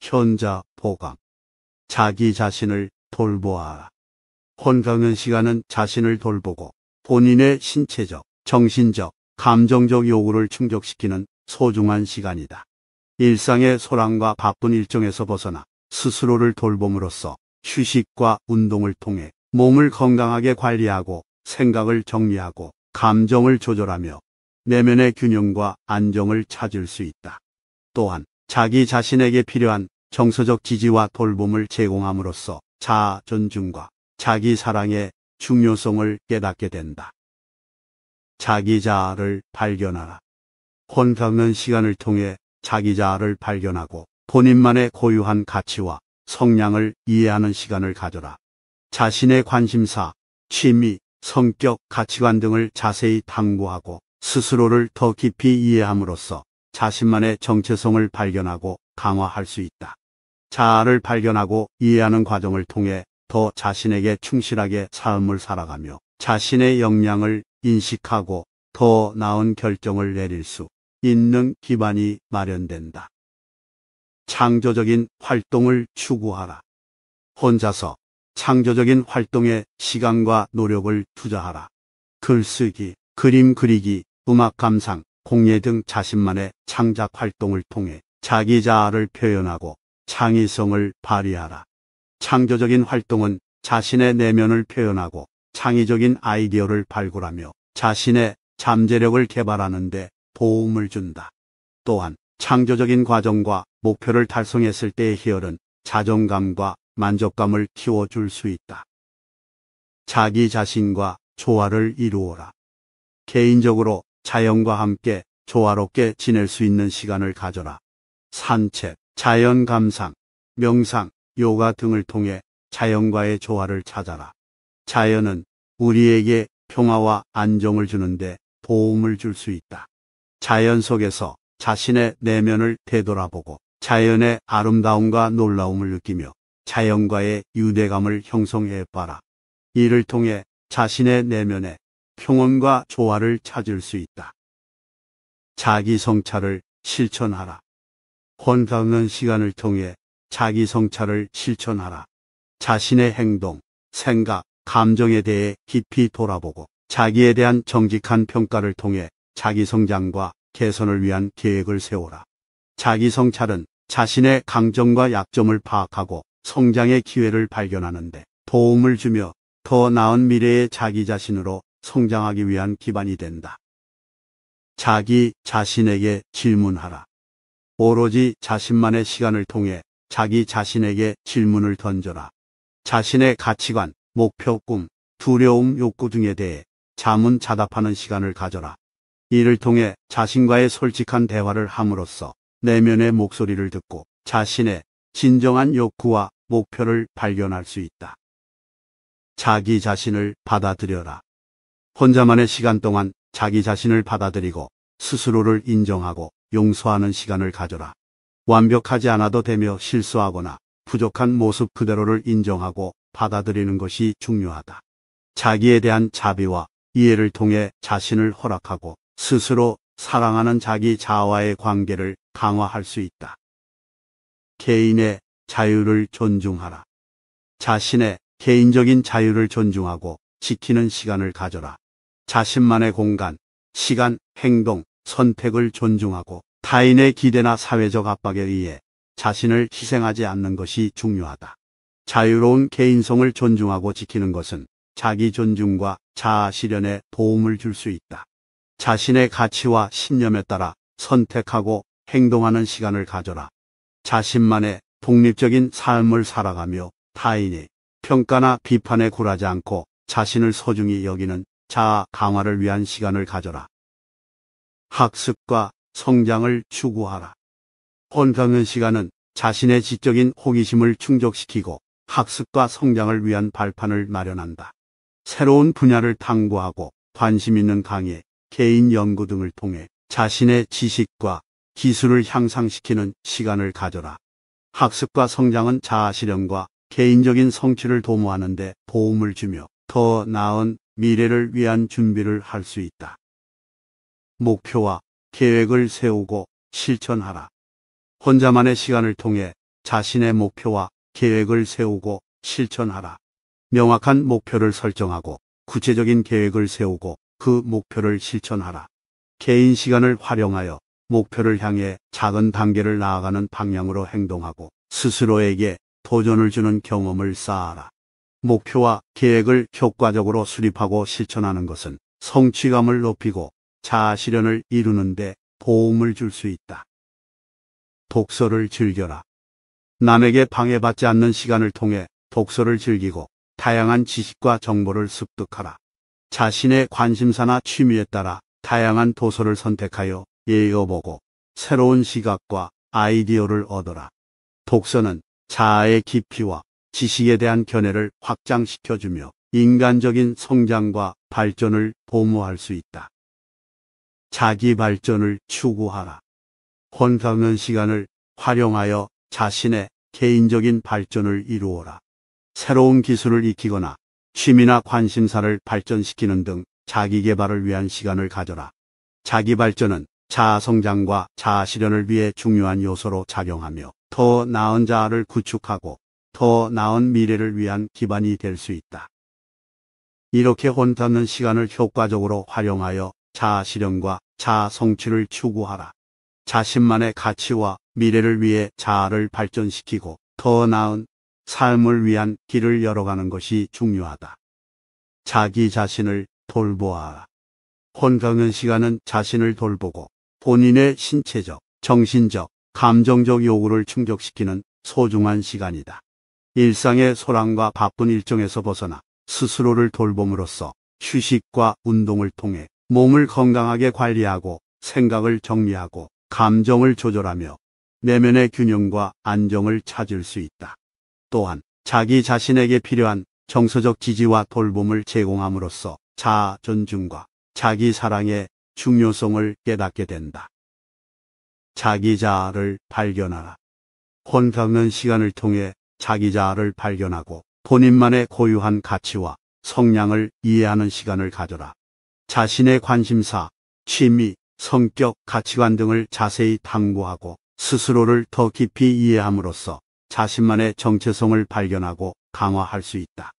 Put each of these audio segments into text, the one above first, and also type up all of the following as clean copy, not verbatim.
현자 보감. 자기 자신을 돌보아라. 혼강은 시간은 자신을 돌보고 본인의 신체적, 정신적, 감정적 요구를 충족시키는 소중한 시간이다. 일상의 소란과 바쁜 일정에서 벗어나 스스로를 돌봄으로써 휴식과 운동을 통해 몸을 건강하게 관리하고 생각을 정리하고 감정을 조절하며 내면의 균형과 안정을 찾을 수 있다. 또한 자기 자신에게 필요한 정서적 지지와 돌봄을 제공함으로써 자아 존중과 자기 사랑의 중요성을 깨닫게 된다. 자기 자아를 발견하라. 혼강은 시간을 통해 자기 자아를 발견하고 본인만의 고유한 가치와 성향을 이해하는 시간을 가져라. 자신의 관심사, 취미, 성격, 가치관 등을 자세히 탐구하고 스스로를 더 깊이 이해함으로써 자신만의 정체성을 발견하고 강화할 수 있다. 자아를 발견하고 이해하는 과정을 통해 더 자신에게 충실하게 삶을 살아가며 자신의 역량을 인식하고 더 나은 결정을 내릴 수 있는 기반이 마련된다. 창조적인 활동을 추구하라. 혼자서 창조적인 활동에 시간과 노력을 투자하라. 글쓰기, 그림 그리기, 음악 감상, 공예 등 자신만의 창작 활동을 통해 자기 자아를 표현하고 창의성을 발휘하라. 창조적인 활동은 자신의 내면을 표현하고 창의적인 아이디어를 발굴하며 자신의 잠재력을 개발하는 데 도움을 준다. 또한 창조적인 과정과 목표를 달성했을 때의 희열은 자존감과 만족감을 키워줄 수 있다. 자기 자신과 조화를 이루어라. 개인적으로 자연과 함께 조화롭게 지낼 수 있는 시간을 가져라. 산책, 자연 감상, 명상, 요가 등을 통해 자연과의 조화를 찾아라. 자연은 우리에게 평화와 안정을 주는데 도움을 줄 수 있다. 자연 속에서 자신의 내면을 되돌아보고 자연의 아름다움과 놀라움을 느끼며 자연과의 유대감을 형성해봐라. 이를 통해 자신의 내면에 평온과 조화를 찾을 수 있다. 자기 성찰을 실천하라. 혼강은 시간을 통해 자기 성찰을 실천하라. 자신의 행동, 생각, 감정에 대해 깊이 돌아보고 자기에 대한 정직한 평가를 통해 자기 성장과 개선을 위한 계획을 세워라. 자기 성찰은 자신의 강점과 약점을 파악하고 성장의 기회를 발견하는 데 도움을 주며 더 나은 미래의 자기 자신으로 성장하기 위한 기반이 된다. 자기 자신에게 질문하라. 오로지 자신만의 시간을 통해 자기 자신에게 질문을 던져라. 자신의 가치관, 목표, 꿈, 두려움, 욕구 등에 대해 자문자답하는 시간을 가져라. 이를 통해 자신과의 솔직한 대화를 함으로써 내면의 목소리를 듣고 자신의 진정한 욕구와 목표를 발견할 수 있다. 자기 자신을 받아들여라. 혼자만의 시간 동안 자기 자신을 받아들이고 스스로를 인정하고 용서하는 시간을 가져라. 완벽하지 않아도 되며 실수하거나 부족한 모습 그대로를 인정하고 받아들이는 것이 중요하다. 자기에 대한 자비와 이해를 통해 자신을 허락하고 스스로 사랑하는 자기 자아와의 관계를 강화할 수 있다. 개인의 자유를 존중하라. 자신의 개인적인 자유를 존중하고 지키는 시간을 가져라. 자신만의 공간, 시간, 행동, 선택을 존중하고 타인의 기대나 사회적 압박에 의해 자신을 희생하지 않는 것이 중요하다. 자유로운 개인성을 존중하고 지키는 것은 자기 존중과 자아 실현에 도움을 줄 수 있다. 자신의 가치와 신념에 따라 선택하고 행동하는 시간을 가져라. 자신만의 독립적인 삶을 살아가며 타인의 평가나 비판에 굴하지 않고 자신을 소중히 여기는 자아 강화를 위한 시간을 가져라. 학습과 성장을 추구하라. 혼강은 시간은 자신의 지적인 호기심을 충족시키고 학습과 성장을 위한 발판을 마련한다. 새로운 분야를 탐구하고 관심 있는 강의, 개인 연구 등을 통해 자신의 지식과 기술을 향상시키는 시간을 가져라. 학습과 성장은 자아 실현과 개인적인 성취를 도모하는 데 도움을 주며 더 나은 미래를 위한 준비를 할 수 있다. 목표와 계획을 세우고 실천하라. 혼자만의 시간을 통해 자신의 목표와 계획을 세우고 실천하라. 명확한 목표를 설정하고 구체적인 계획을 세우고 그 목표를 실천하라. 개인 시간을 활용하여 목표를 향해 작은 단계를 나아가는 방향으로 행동하고 스스로에게 도전을 주는 경험을 쌓아라. 목표와 계획을 효과적으로 수립하고 실천하는 것은 성취감을 높이고 자아 실현을 이루는 데 도움을 줄 수 있다. 독서를 즐겨라. 남에게 방해받지 않는 시간을 통해 독서를 즐기고 다양한 지식과 정보를 습득하라. 자신의 관심사나 취미에 따라 다양한 도서를 선택하여 읽어보고 새로운 시각과 아이디어를 얻어라. 독서는 자아의 깊이와 지식에 대한 견해를 확장시켜주며 인간적인 성장과 발전을 도모할 수 있다. 자기 발전을 추구하라. 혼자는 시간을 활용하여 자신의 개인적인 발전을 이루어라. 새로운 기술을 익히거나 취미나 관심사를 발전시키는 등 자기 개발을 위한 시간을 가져라. 자기 발전은 자아 성장과 자아 실현을 위해 중요한 요소로 작용하며 더 나은 자아를 구축하고 더 나은 미래를 위한 기반이 될 수 있다. 이렇게 혼자는 시간을 효과적으로 활용하여 자아 실현과 자아 성취를 추구하라. 자신만의 가치와 미래를 위해 자아를 발전시키고 더 나은 삶을 위한 길을 열어가는 것이 중요하다. 자기 자신을 돌보아라. 혼자는 시간은 자신을 돌보고 본인의 신체적, 정신적, 감정적 요구를 충족시키는 소중한 시간이다. 일상의 소란과 바쁜 일정에서 벗어나 스스로를 돌봄으로써 휴식과 운동을 통해 몸을 건강하게 관리하고 생각을 정리하고 감정을 조절하며 내면의 균형과 안정을 찾을 수 있다. 또한 자기 자신에게 필요한 정서적 지지와 돌봄을 제공함으로써 자아 존중과 자기 사랑의 중요성을 깨닫게 된다. 자기 자아를 발견하라. 혼자는 시간을 통해 자기 자아를 발견하고 본인만의 고유한 가치와 성향을 이해하는 시간을 가져라. 자신의 관심사, 취미, 성격, 가치관 등을 자세히 탐구하고 스스로를 더 깊이 이해함으로써 자신만의 정체성을 발견하고 강화할 수 있다.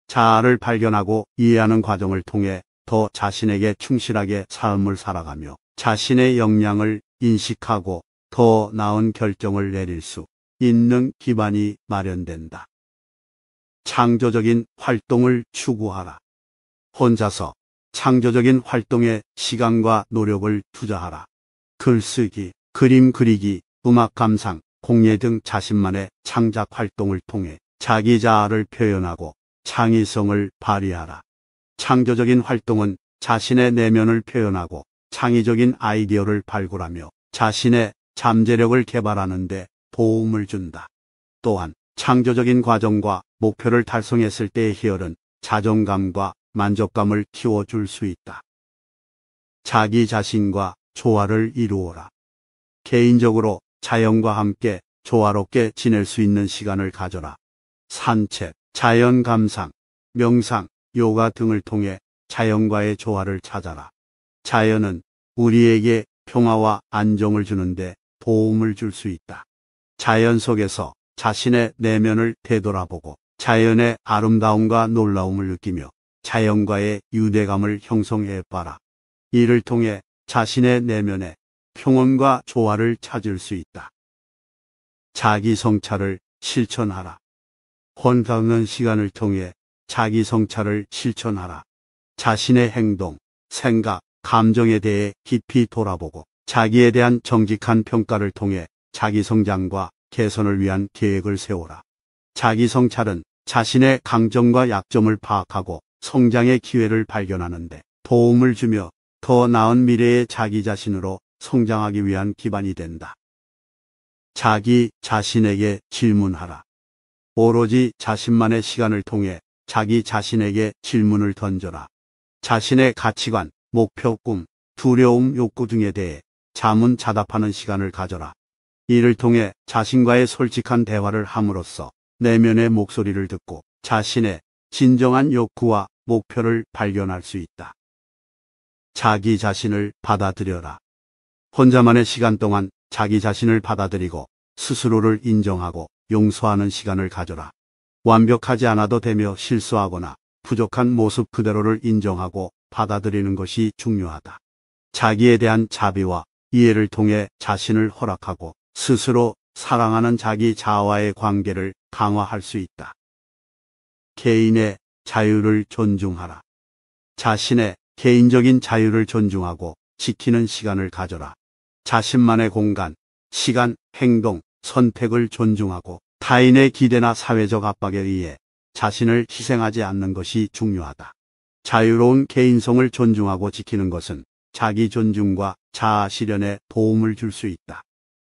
자아를 발견하고 이해하는 과정을 통해 더 자신에게 충실하게 삶을 살아가며 자신의 역량을 인식하고 더 나은 결정을 내릴 수 있는 기반이 마련된다. 창조적인 활동을 추구하라. 혼자서 창조적인 활동에 시간과 노력을 투자하라. 글쓰기, 그림 그리기, 음악 감상, 공예 등 자신만의 창작 활동을 통해 자기 자아를 표현하고 창의성을 발휘하라. 창조적인 활동은 자신의 내면을 표현하고 창의적인 아이디어를 발굴하며 자신의 잠재력을 개발하는 데 도움을 준다. 또한 창조적인 과정과 목표를 달성했을 때의 희열은 자존감과 만족감을 키워줄 수 있다. 자기 자신과 조화를 이루어라. 개인적으로 자연과 함께 조화롭게 지낼 수 있는 시간을 가져라. 산책, 자연 감상, 명상, 요가 등을 통해 자연과의 조화를 찾아라. 자연은 우리에게 평화와 안정을 주는데 도움을 줄 수 있다. 자연 속에서 자신의 내면을 되돌아보고 자연의 아름다움과 놀라움을 느끼며 자연과의 유대감을 형성해봐라. 이를 통해 자신의 내면에 평온과 조화를 찾을 수 있다. 자기 성찰을 실천하라. 혼자는 시간을 통해 자기 성찰을 실천하라. 자신의 행동, 생각, 감정에 대해 깊이 돌아보고 자기에 대한 정직한 평가를 통해 자기 성장과 개선을 위한 계획을 세워라. 자기 성찰은 자신의 강점과 약점을 파악하고 성장의 기회를 발견하는 데 도움을 주며 더 나은 미래의 자기 자신으로 성장하기 위한 기반이 된다. 자기 자신에게 질문하라. 오로지 자신만의 시간을 통해 자기 자신에게 질문을 던져라. 자신의 가치관, 목표, 꿈, 두려움, 욕구 등에 대해 자문자답하는 시간을 가져라. 이를 통해 자신과의 솔직한 대화를 함으로써 내면의 목소리를 듣고 자신의 진정한 욕구와 목표를 발견할 수 있다. 자기 자신을 받아들여라. 혼자만의 시간 동안 자기 자신을 받아들이고 스스로를 인정하고 용서하는 시간을 가져라. 완벽하지 않아도 되며 실수하거나 부족한 모습 그대로를 인정하고 받아들이는 것이 중요하다. 자기에 대한 자비와 이해를 통해 자신을 허락하고 스스로 사랑하는 자기 자아와의 관계를 강화할 수 있다. 개인의 자유를 존중하라. 자신의 개인적인 자유를 존중하고 지키는 시간을 가져라. 자신만의 공간, 시간, 행동, 선택을 존중하고 타인의 기대나 사회적 압박에 의해 자신을 희생하지 않는 것이 중요하다. 자유로운 개인성을 존중하고 지키는 것은 자기 존중과 자아 실현에 도움을 줄 수 있다.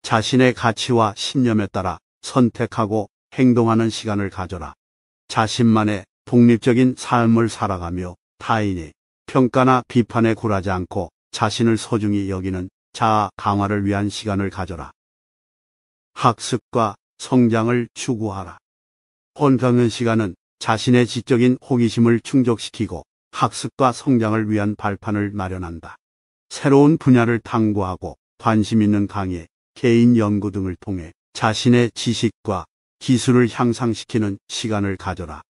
자신의 가치와 신념에 따라 선택하고 행동하는 시간을 가져라. 자신만의 독립적인 삶을 살아가며 타인의 평가나 비판에 굴하지 않고 자신을 소중히 여기는 자아 강화를 위한 시간을 가져라. 학습과 성장을 추구하라. 혼강의 시간은 자신의 지적인 호기심을 충족시키고 학습과 성장을 위한 발판을 마련한다. 새로운 분야를 탐구하고 관심 있는 강의, 개인 연구 등을 통해 자신의 지식과 기술을 향상시키는 시간을 가져라.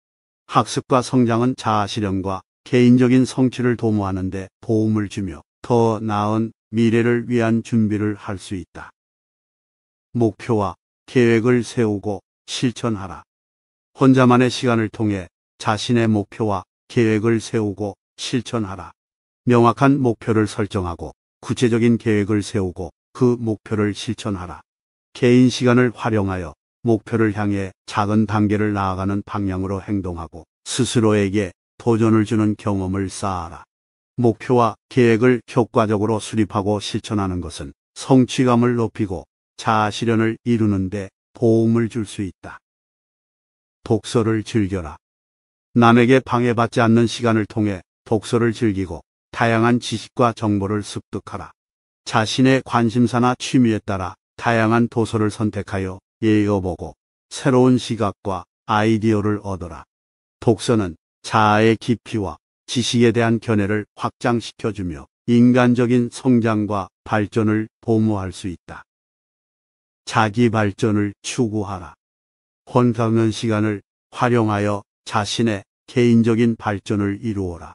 학습과 성장은 자아 실현과 개인적인 성취를 도모하는 데 도움을 주며 더 나은 미래를 위한 준비를 할 수 있다. 목표와 계획을 세우고 실천하라. 혼자만의 시간을 통해 자신의 목표와 계획을 세우고 실천하라. 명확한 목표를 설정하고 구체적인 계획을 세우고 그 목표를 실천하라. 개인 시간을 활용하여 목표를 향해 작은 단계를 나아가는 방향으로 행동하고 스스로에게 도전을 주는 경험을 쌓아라. 목표와 계획을 효과적으로 수립하고 실천하는 것은 성취감을 높이고 자아 실현을 이루는 데 도움을 줄 수 있다. 독서를 즐겨라. 남에게 방해받지 않는 시간을 통해 독서를 즐기고 다양한 지식과 정보를 습득하라. 자신의 관심사나 취미에 따라 다양한 도서를 선택하여 읽어보고 새로운 시각과 아이디어를 얻어라. 독서는 자아의 깊이와 지식에 대한 견해를 확장시켜주며 인간적인 성장과 발전을 도모할 수 있다. 자기 발전을 추구하라. 혼자는 시간을 활용하여 자신의 개인적인 발전을 이루어라.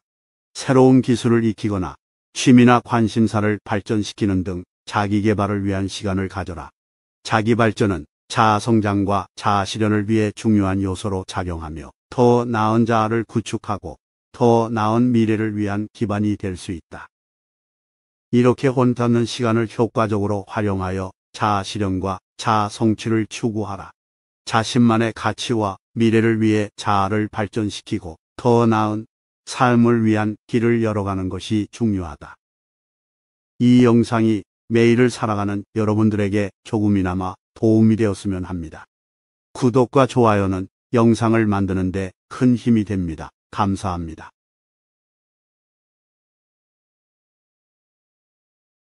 새로운 기술을 익히거나 취미나 관심사를 발전시키는 등 자기 개발을 위한 시간을 가져라. 자기 발전은 자아 성장과 자아 실현을 위해 중요한 요소로 작용하며 더 나은 자아를 구축하고 더 나은 미래를 위한 기반이 될 수 있다. 이렇게 혼자는 시간을 효과적으로 활용하여 자아 실현과 자아 성취를 추구하라. 자신만의 가치와 미래를 위해 자아를 발전시키고 더 나은 삶을 위한 길을 열어가는 것이 중요하다. 이 영상이 매일을 살아가는 여러분들에게 조금이나마 도움이 되었으면 합니다. 구독과 좋아요는 영상을 만드는 데 큰 힘이 됩니다. 감사합니다.